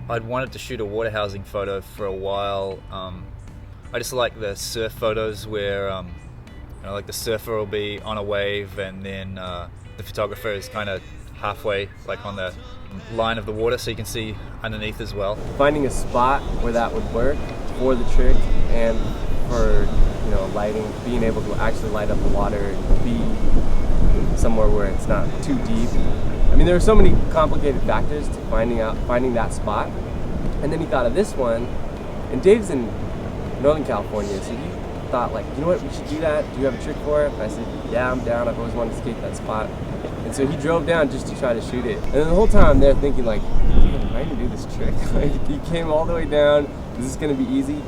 I'd wanted to shoot a water housing photo for a while. I just like the surf photos where like the surfer will be on a wave and then the photographer is kind of halfway, like on the line of the water, so you can see underneath as well. Finding a spot where that would work for the trick and for lighting, being able to actually light up the water, be somewhere where it's not too deep. I mean, there are so many complicated factors to finding that spot. And then he thought of this one, and Dave's in Northern California, so he thought, like, you know what, we should do that. Do you have a trick for it? And I said, yeah, I'm down. I've always wanted to skate that spot. And so he drove down just to try to shoot it. And then the whole time I'm there thinking, like, am I gonna do this trick? Like, he came all the way down. Is this gonna be easy?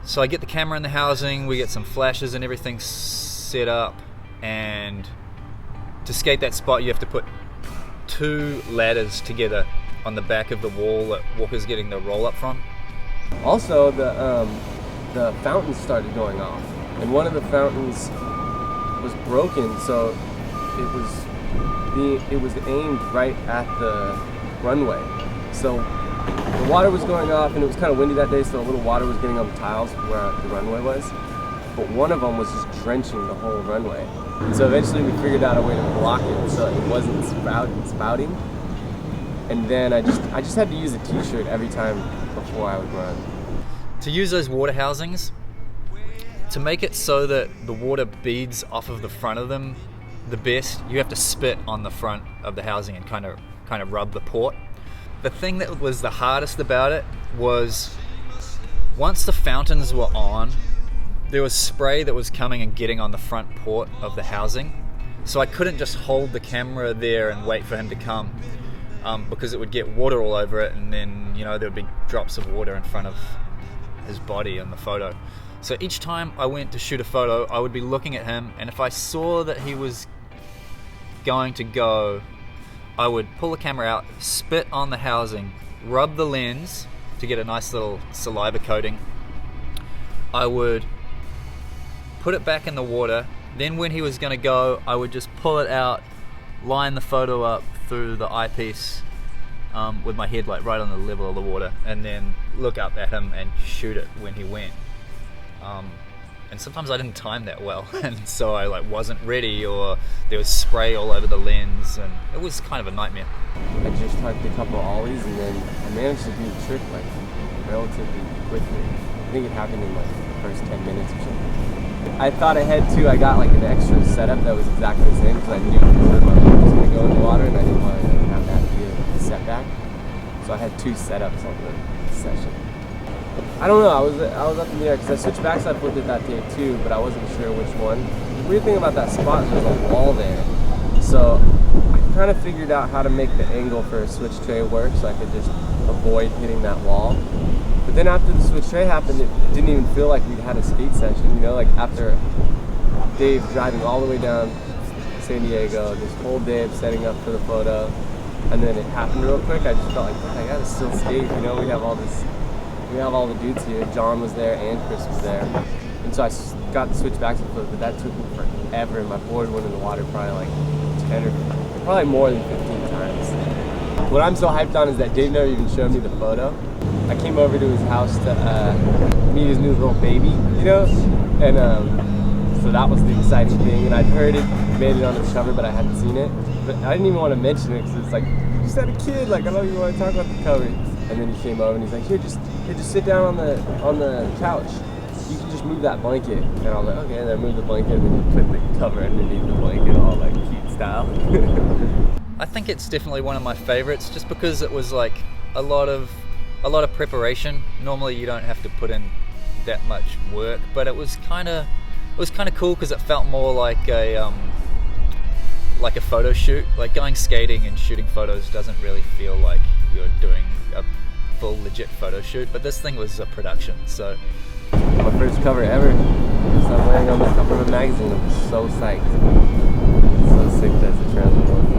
So I get the camera in the housing, we get some flashes and everything set up, and to skate that spot you have to put 2 ladders together on the back of the wall that Walker's getting the roll up from. Also, the fountains started going off, and one of the fountains was broken, so it was aimed right at the runway. So the water was going off, and it was kind of windy that day, so a little water was getting on the tiles where the runway was. But one of them was just drenching the whole runway. And so eventually we figured out a way to block it so it wasn't spouting. And then I just had to use a t-shirt every time before I would run. To use those water housings, to make it so that the water beads off of the front of them the best, you have to spit on the front of the housing and kind of rub the port. The thing that was the hardest about it was once the fountains were on, there was spray that was coming and getting on the front port of the housing. So I couldn't just hold the camera there and wait for him to come because it would get water all over it, and then there would be drops of water in front of his body in the photo. So each time I went to shoot a photo, I would be looking at him, and if I saw that he was going to go, I would pull the camera out, spit on the housing, rub the lens to get a nice little saliva coating. I would put it back in the water. Then when he was going to go, I would just pull it out, line the photo up through the eyepiece with my head right on the level of the water, and then look up at him and shoot it when he went. And sometimes I didn't time that well, and so I wasn't ready, or there was spray all over the lens, and it was kind of a nightmare. I just tucked a couple of ollies, and then I managed to do the trick relatively quickly. I think it happened in the first 10 minutes or something. I thought ahead too. I got an extra setup that was exactly the same because I knew my board was going to go in the water, and I didn't want to have that be a setback. So I had 2 setups on the session. I don't know, I was up in the air because I switched backside flipped it that day too, but I wasn't sure which one. The weird thing about that spot is there's a wall there. So I kind of figured out how to make the angle for a switch tray work so I could just avoid hitting that wall. But then after the switch tray happened, it didn't even feel like we'd had a skate session, after Dave driving all the way down San Diego, this whole day of setting up for the photo, and then it happened real quick. I just felt like, I gotta still skate, we have all the dudes here. John was there and Chris was there. And so I got the switch back to the flip, but that took me forever, and my board went in the water probably 10 or probably more than 15 times. What I'm so hyped on is that Dave never even showed me the photo. I came over to his house to meet his new little baby, and so that was the exciting thing. And I'd heard it, made it on the cover, but I hadn't seen it. But I didn't even want to mention it because it's like, you just had a kid, I know you want to talk about the cover. And then he came over and he's like, here, just sit down on the couch. You can just move that blanket. And I was like, okay. And then I moved the blanket, and then he put the cover underneath the blanket, all cute style. I think it's definitely one of my favorites, just because it was a lot of preparation. Normally you don't have to put in that much work, but it was kind of cool because it felt more like a photo shoot. Going skating and shooting photos doesn't really feel like you're doing a full legit photo shoot, but this thing was a production. So my first cover ever. So I'm wearing on the cover of a magazine. I'm so psyched. So sick that's a TransWorld.